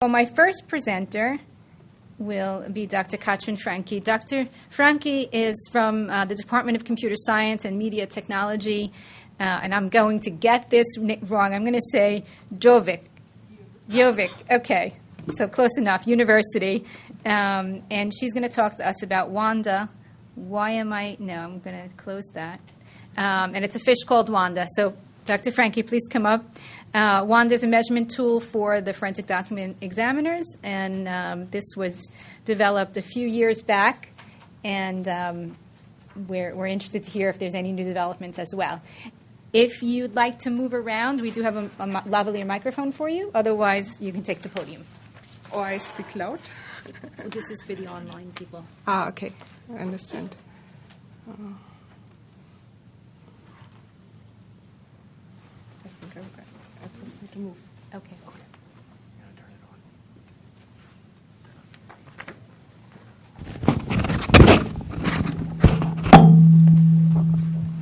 Well, my first presenter will be Dr. Katrin Franke. Dr. Franke is from the Department of Computer Science and Media Technology, and I'm going to get this wrong. I'm going to say Jovic. Okay, so close enough, University. And she's going to talk to us about Wanda. I'm going to close that. And it's a fish called Wanda. So Dr. Franke, please come up. Wanda is a measurement tool for the forensic document examiners, and this was developed a few years back, and we're interested to hear if there's any new developments as well. If you'd like to move around, we do have a lavalier microphone for you. Otherwise, you can take the podium. Or I speak loud. This is for the online people. Okay. I understand. I prefer to move. Okay.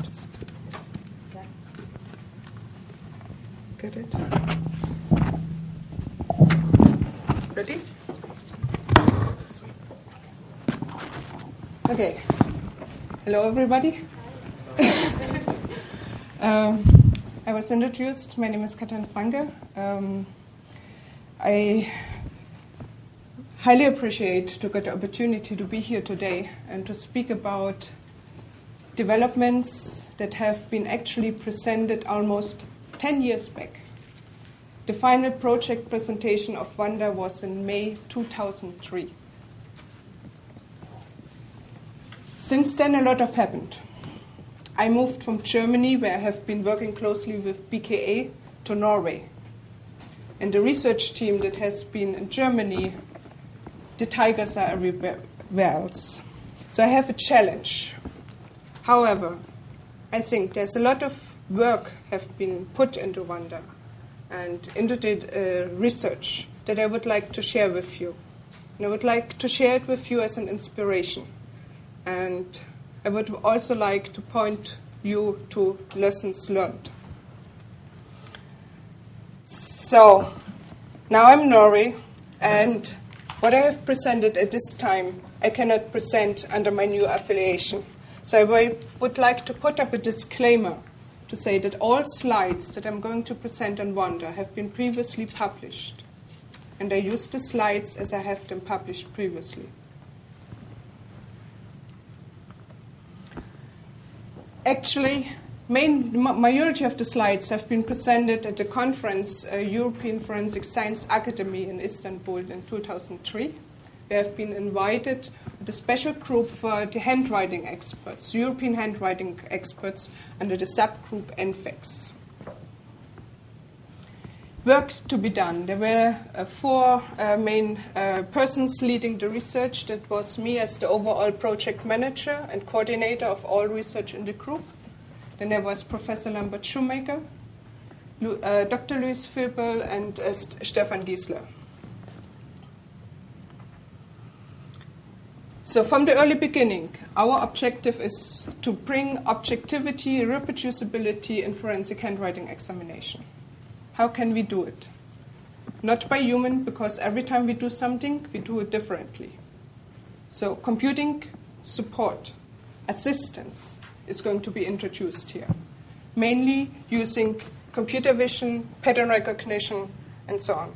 Just get it. Ready? Okay. Hello, everybody. I was introduced. My name is Katrin Franke. I highly appreciate to get the opportunity to be here today and to speak about developments that have been actually presented almost 10 years back. The final project presentation of Wanda was in May 2003. Since then, a lot has happened. I moved from Germany, where I have been working closely with BKA, to Norway. And the research team that has been in Germany, the tigers are everywhere else. So I have a challenge. However, I think there's a lot of work have been put into Wanda and into the research that I would like to share with you. And I would like to share it with you as an inspiration. And I would also like to point you to lessons learned. So, now I'm in Norway, and what I have presented at this time, I cannot present under my new affiliation. So I would like to put up a disclaimer to say that all slides that I'm going to present on Wanda have been previously published, and I use the slides as I have them published previously. Actually, majority of the slides have been presented at the conference European Forensic Science Academy in Istanbul in 2003. We have been invited with a special group for the handwriting experts, European handwriting experts, under the subgroup NFEX. Work to be done. There were four main persons leading the research. That was me as the overall project manager and coordinator of all research in the group. Then there was Professor Lambert Schumacher, Dr. Luis Filbel, and Stefan Giesler. So from the early beginning, our objective is to bring objectivity, reproducibility in forensic handwriting examination. How can we do it? Not by human, because every time we do something, we do it differently. So computing support, assistance is going to be introduced here, mainly using computer vision, pattern recognition, and so on.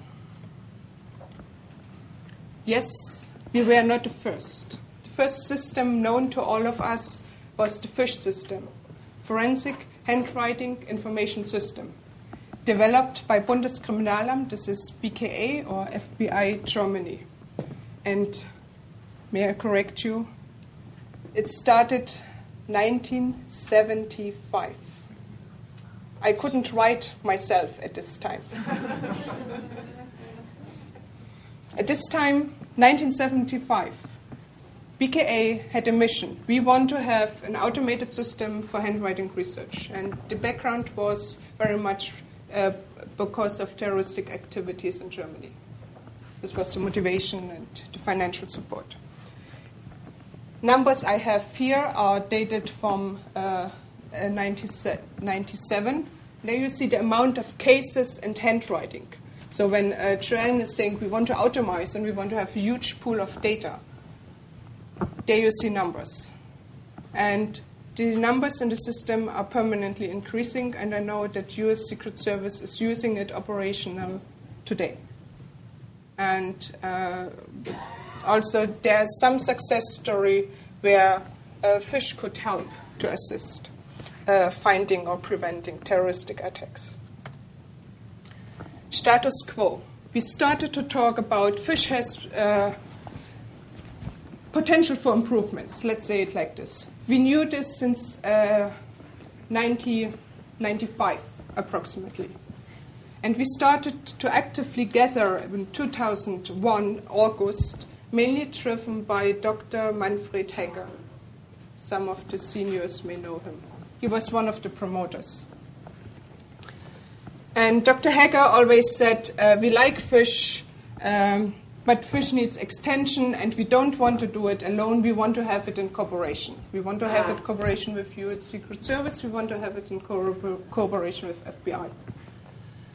Yes, we were not the first. The first system known to all of us was the FISH system, Forensic Handwriting Information System, developed by Bundeskriminalamt. This is BKA or FBI Germany. And may I correct you? It started 1975. I couldn't write myself at this time. At this time, 1975, BKA had a mission. We want to have an automated system for handwriting research. And the background was very much because of terroristic activities in Germany. This was the motivation and the financial support. Numbers I have here are dated from 97. There you see the amount of cases and handwriting. So when Joanne is saying we want to automate and we want to have a huge pool of data, there you see numbers. And the numbers in the system are permanently increasing, and I know that US Secret Service is using it operational today. And also there's some success story where fish could help to assist finding or preventing terroristic attacks. Status quo. We started to talk about fish has potential for improvements. Let's say it like this. We knew this since 1995, approximately. And we started to actively gather in 2001, August, mainly driven by Dr. Manfred Hager. Some of the seniors may know him. He was one of the promoters. And Dr. Hager always said, we like fish, but fish needs extension, and we don't want to do it alone. We want to have it in cooperation. We want to have it cooperation with US Secret Service. We want to have it in cooperation with FBI.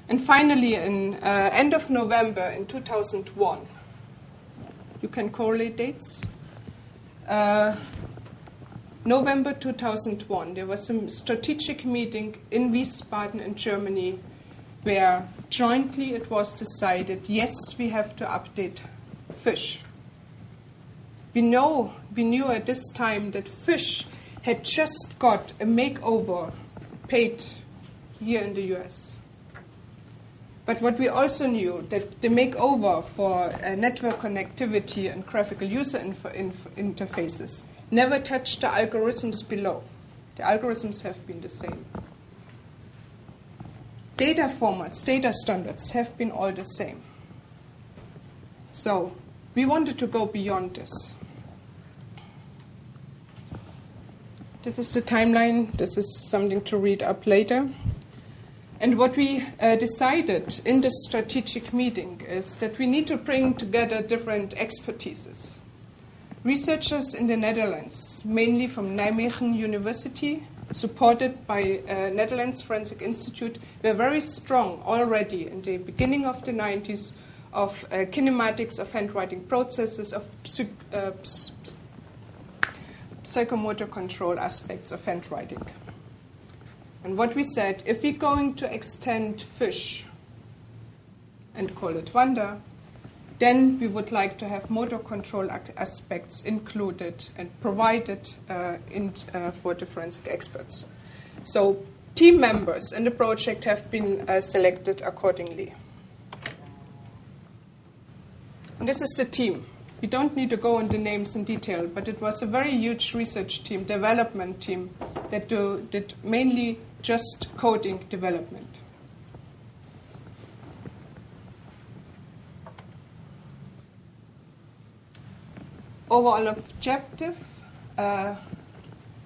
And finally, in end of November in 2001, you can correlate dates. November 2001, there was a strategic meeting in Wiesbaden in Germany where jointly it was decided, yes, we have to update fish. We knew at this time that fish had just got a makeover paid here in the US. But what we also knew, that the makeover for network connectivity and graphical user interfaces never touched the algorithms below. The algorithms have been the same. Data formats, data standards have been all the same. So we wanted to go beyond this. This is the timeline. This is something to read up later. And what we decided in this strategic meeting is that we need to bring together different expertises. Researchers in the Netherlands, mainly from Nijmegen University, supported by Netherlands Forensic Institute, were very strong already in the beginning of the 90s of kinematics of handwriting processes, of psychomotor control aspects of handwriting. And what we said, if we're going to extend fish and call it wonder, then we would like to have motor control aspects included and provided for the forensic experts. So team members in the project have been selected accordingly. And this is the team. We don't need to go into names in detail, but it was a very huge research team, development team, that did mainly just coding development. Overall objective,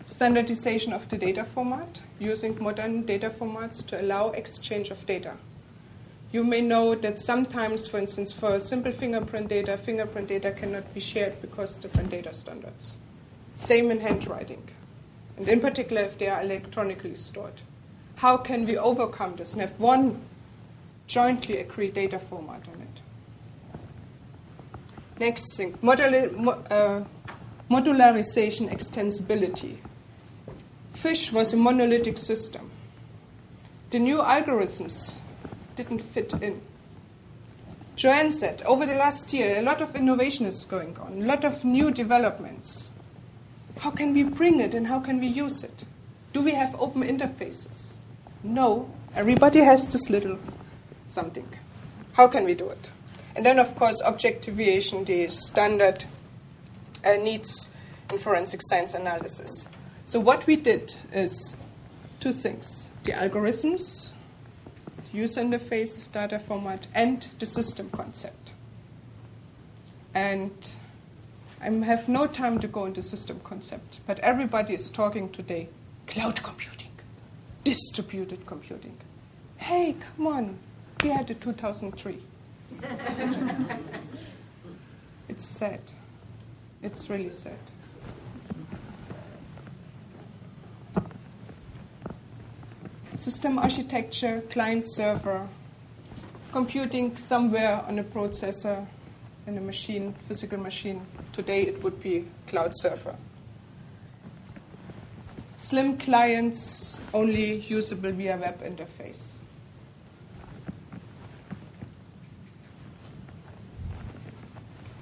standardization of the data format, using modern data formats to allow exchange of data. You may know that sometimes, for instance, for simple fingerprint data cannot be shared because different data standards. Same in handwriting, and in particular if they are electronically stored. How can we overcome this and have one jointly agreed data format on it? Next thing, modularization, extensibility. Fish was a monolithic system. The new algorithms didn't fit in. Joanne said, over the last year, a lot of innovation is going on, a lot of new developments. How can we bring it and how can we use it? Do we have open interfaces? No, everybody has this little something. How can we do it? And then, of course, objectivation, the standard needs in forensic science analysis. So what we did is two things: the algorithms, user interfaces, data format, and the system concept. And I have no time to go into system concept, but everybody is talking today cloud computing, distributed computing. Hey, come on, we had it 2003. It's sad. It's really sad. System architecture, client server, computing somewhere on a processor in a machine, physical machine. Today it would be cloud server. Slim clients only usable via web interface.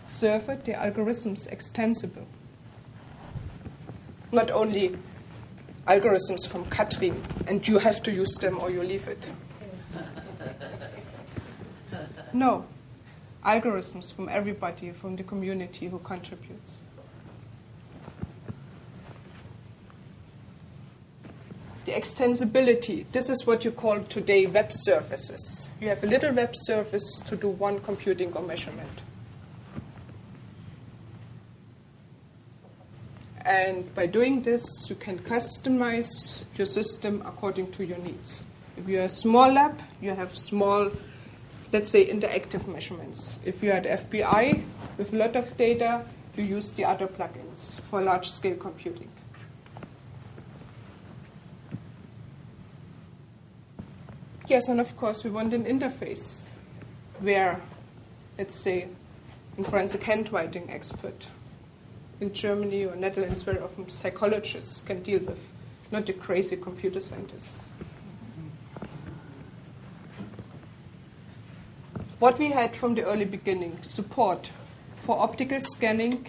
Server, the algorithms extensible. Not only algorithms from Katrin, and you have to use them or you leave it. No, algorithms from everybody, from the community who contributes. The extensibility, this is what you call today web services. You have a little web service to do one computing or measurement. And by doing this, you can customize your system according to your needs. If you're a small lab, you have small, let's say, interactive measurements. If you're at FBI with a lot of data, you use the other plugins for large-scale computing. Yes, and of course, we want an interface where, let's say, in forensic handwriting expert in Germany or Netherlands, very often psychologists can deal with, not the crazy computer scientists. What we had from the early beginning, support for optical scanning,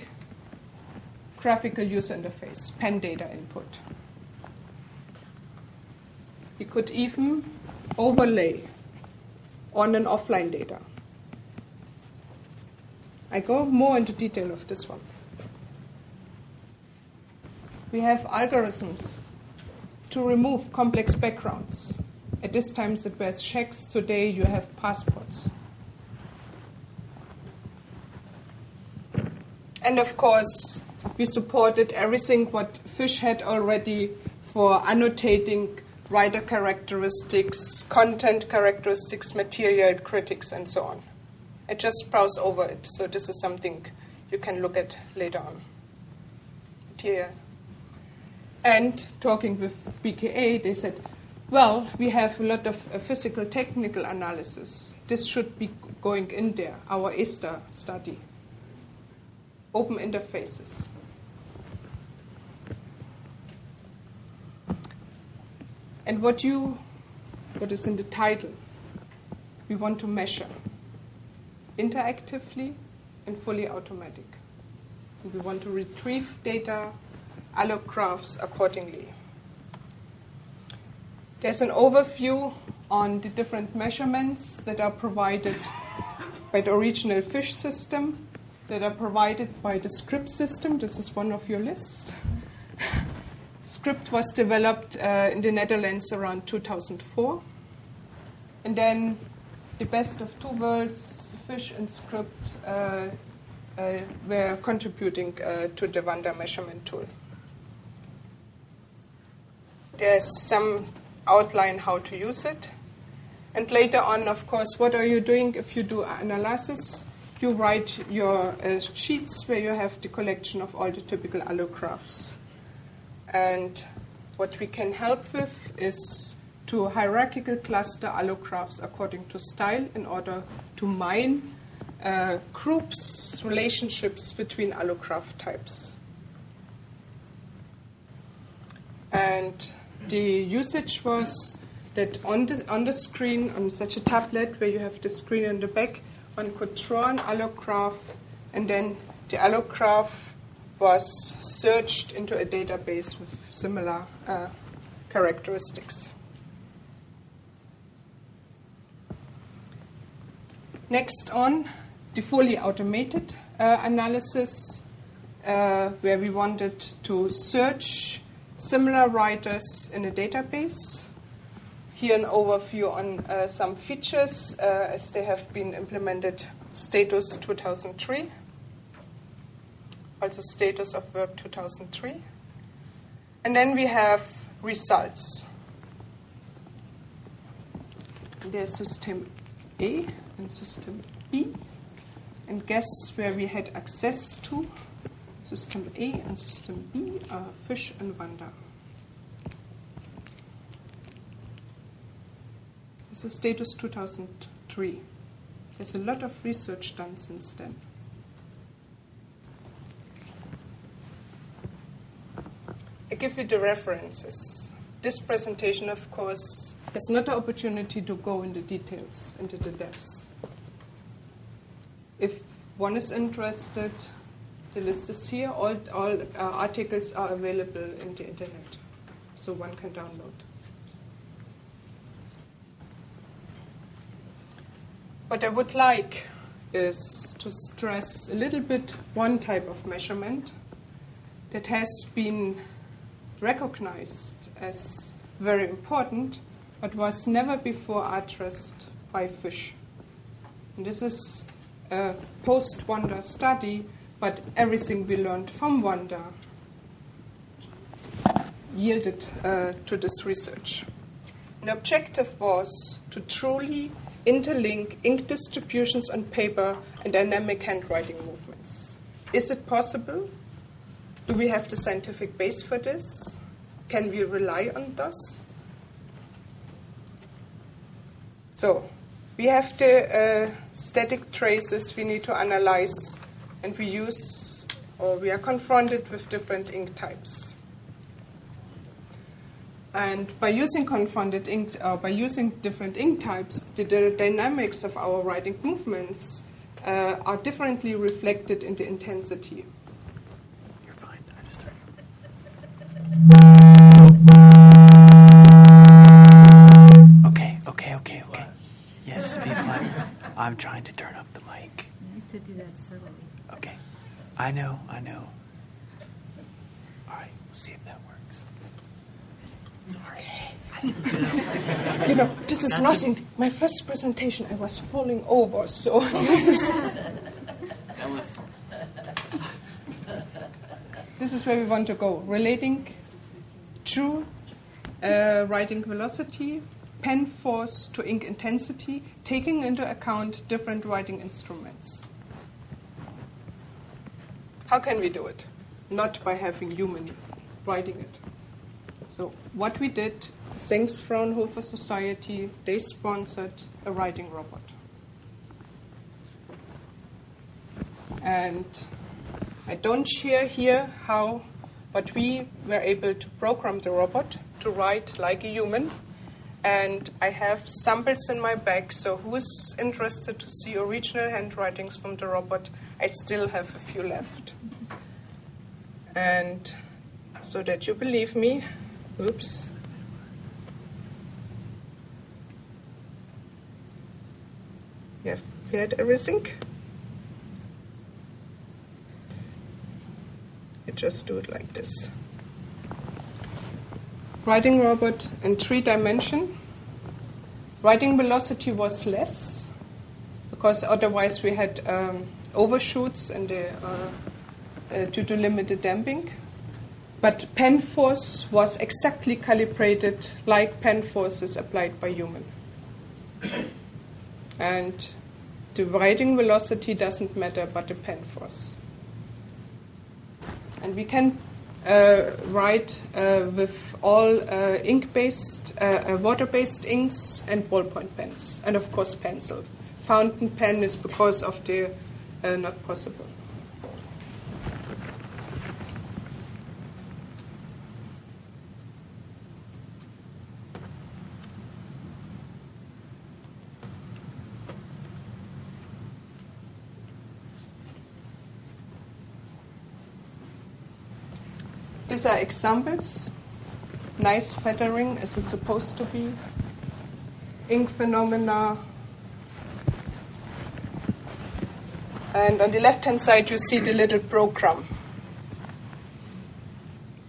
graphical user interface, pen data input. We could even overlay on and offline data. I go more into detail of this one. We have algorithms to remove complex backgrounds. At this time it was checks, today you have passports. And of course, we supported everything what Fish had already for annotating writer characteristics, content characteristics, material critics, and so on. I just browse over it, so this is something you can look at later on. Here. And talking with BKA, they said, well, we have a lot of physical technical analysis. This should be going in there, our ESTA study. Open interfaces. And what is in the title, we want to measure interactively and fully automatic. And we want to retrieve data, allographs accordingly. There's an overview on the different measurements that are provided by the original Fish system, that are provided by the Script system. This is one of your lists. Script was developed in the Netherlands around 2004. And then the best of two worlds, Fish and Script, were contributing to the Wanda measurement tool. There's some outline how to use it. And later on, of course, what are you doing if you do analysis? You write your sheets where you have the collection of all the typical allographs. And what we can help with is to hierarchical cluster allographs according to style in order to mine groups, relationships between allograph types. And the usage was that on the screen, on such a tablet where you have the screen in the back, one could draw an allograph, and then the allograph was searched into a database with similar characteristics. Next on, the fully automated analysis, where we wanted to search similar writers in a database. Here an overview on some features as they have been implemented, status 2003, also status of work 2003. And then we have results. There's system A and system B. And guess where we had access to? System A and system B are Fish and Wanda. This is status 2003. 1993. There's a lot of research done since then. I give you the references. This presentation, of course, is not the opportunity to go into details, into the depths. If one is interested, the list is here. All articles are available in the internet, so one can download. What I would like is to stress a little bit one type of measurement that has been recognized as very important, but was never before addressed by fish. And this is a post-wonder study, but everything we learned from wonder yielded to this research. The objective was to truly interlink ink distributions on paper and dynamic handwriting movements. Is it possible? Do we have the scientific base for this? Can we rely on this? So, we have the static traces we need to analyze, and we are confronted with different ink types. And by using different ink types, the dynamics of our writing movements are differently reflected in the intensity. You're fine. I just heard you. Okay. Yes, be fine. I'm trying to turn up the mic. He needs to do that subtly. Okay. I know. All right, we'll see if that works. Sorry. This is nothing. My first presentation, I was falling over, so this is where we want to go. Relating true writing velocity, pen force to ink intensity, taking into account different writing instruments. How can we do it? Not by having human writing it. So what we did, thanks Fraunhofer Society, they sponsored a writing robot. And I don't share here how, but we were able to program the robot to write like a human. And I have samples in my bag, so who is interested to see original handwritings from the robot? I still have a few left. And so that you believe me, oops. We have prepared everything. I just do it like this. Writing robot in 3 dimensions. Writing velocity was less, because otherwise we had overshoots and due to limited damping. But pen force was exactly calibrated like pen forces applied by human. And the writing velocity doesn't matter, but the pen force. And we can write with all ink-based, water-based inks and ballpoint pens, and of course pencil. Fountain pen is because of the not possible. These are examples. Nice feathering as it's supposed to be. Ink phenomena. And on the left-hand side, you see the little program.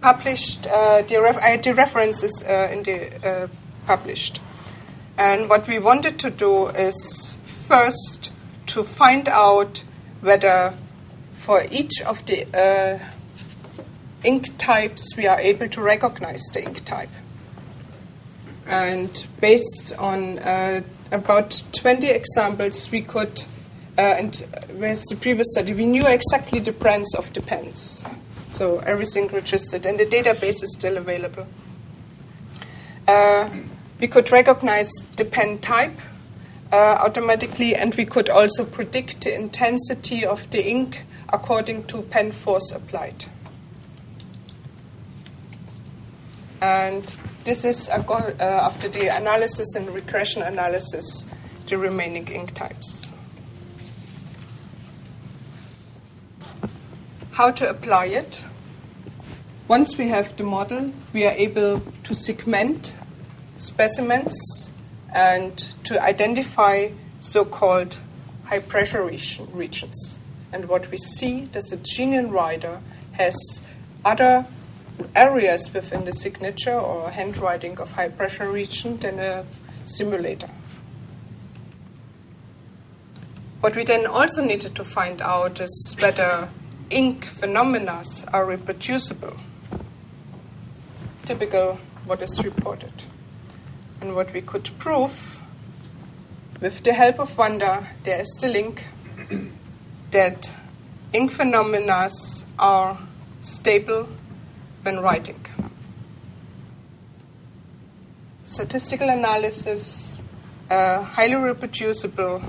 Published, the references in the published. And what we wanted to do is first to find out whether for each of the ink types, we are able to recognize the ink type. And based on about 20 examples, we could, and whereas the previous study, we knew exactly the brands of the pens. So everything registered, and the database is still available. We could recognize the pen type, automatically, and we could also predict the intensity of the ink according to pen force applied. And this is, after the analysis and regression analysis, the remaining ink types. How to apply it? Once we have the model, we are able to segment specimens and to identify so-called high-pressure regions. And what we see is the genuine writer has other areas within the signature or handwriting of high-pressure region than a simulator. What we then also needed to find out is whether ink phenomena are reproducible. Typical what is reported. And what we could prove, with the help of Wanda, there is the link that ink phenomena are stable when writing. Statistical analysis, highly reproducible,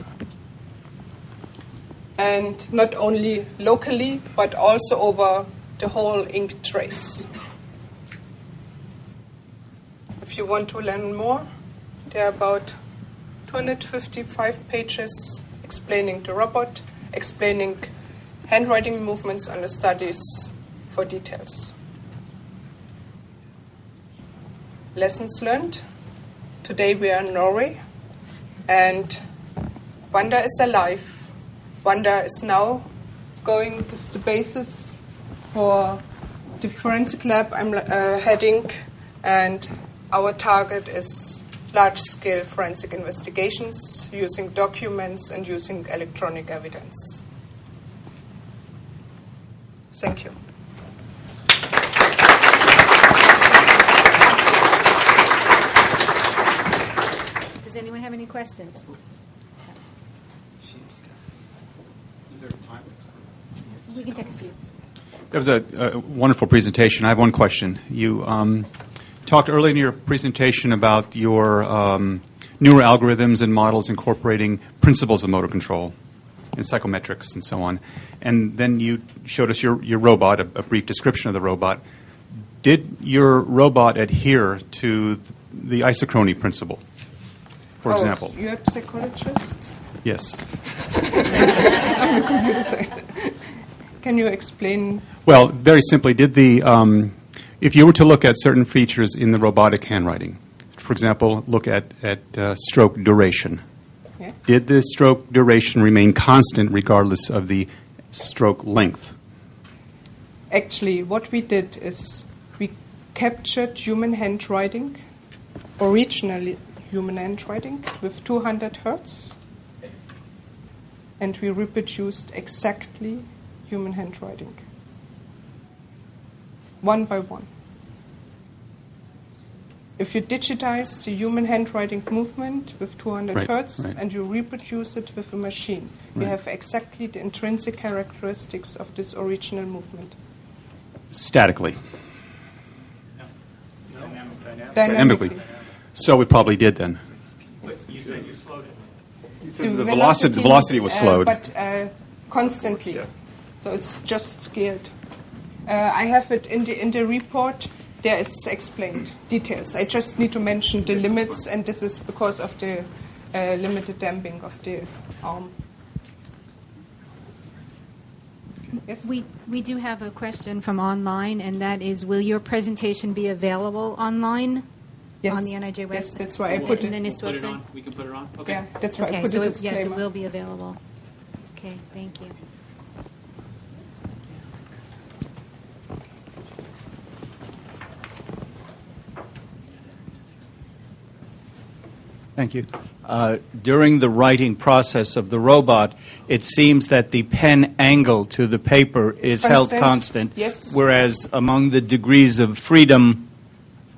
and not only locally, but also over the whole ink trace. If you want to learn more, there are about 255 pages explaining the robot, explaining handwriting movements and the studies for details. Lessons learned. Today we are in Norway, and Wanda is alive. Wanda is now going with the basis for the forensic lab I'm heading, and our target is large-scale forensic investigations using documents and using electronic evidence. Thank you. Does anyone have any questions? Is there time? We can take a few. That was a wonderful presentation. I have one question. You talked earlier in your presentation about your newer algorithms and models incorporating principles of motor control and psychometrics and so on. And then you showed us your robot, a brief description of the robot. Did your robot adhere to the isochrony principle, for example? You have psychologists? Yes. I'm a computer scientist. Can you explain? Well, very simply, did the if you were to look at certain features in the robotic handwriting, for example, look at stroke duration, Yeah. did the stroke duration remain constant regardless of the stroke length? Actually, what we did is we captured human handwriting, originally human handwriting, with 200 hertz, and we reproduced exactly human handwriting, one by one. If you digitize the human handwriting movement with 200 hertz and you reproduce it with a machine, you have exactly the intrinsic characteristics of this original movement. Statically. Dynamically. So it probably did then. You said you slowed it. The velocity was slowed. But constantly. Yeah. So it's just scaled. I have it in the report. There it's explained, details. I just need to mention the limits, and this is because of the limited damping of the arm. Yes? We do have a question from online, and that is, will your presentation be available online? Yes. On the NIJ website? Yes, that's why I put it. And then this Put it website? on. We can put it on. Okay. Yeah, that's why I put so a disclaimer. yes, it will be available. Okay, thank you. Thank you. During the writing process of the robot, it seems that the pen angle to the paper is held constant. Yes. Whereas among the degrees of freedom,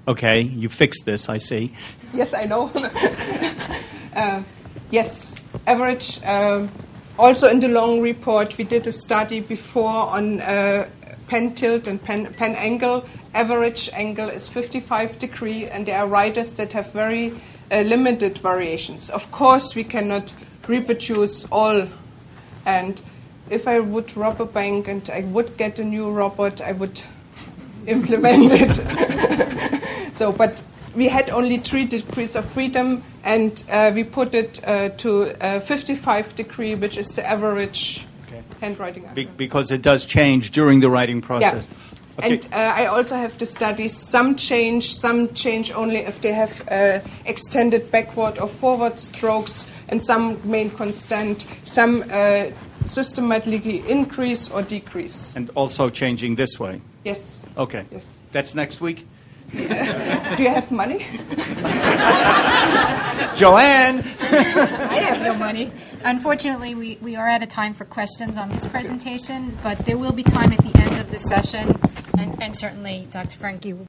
okay, you fixed this, I see. Yes, I know. Yes, average. Also in the long report, we did a study before on pen tilt and pen angle. Average angle is 55 degrees, and there are writers that have very limited variations. Of course, we cannot reproduce all. And if I would rob a bank and I would get a new robot, I would implement it. But we had only 3 degrees of freedom, and we put it to 55 degree, which is the average handwriting. Because it does change during the writing process. Yeah. Okay. And I also have to study some change only if they have extended backward or forward strokes, and some main constant, some systematically increase or decrease. And also changing this way. Yes. Okay. Yes. That's next week? Do you have money? Joanne! I have no money. Unfortunately, we are out of time for questions on this presentation, but there will be time at the end of the session, and certainly Dr. Franke will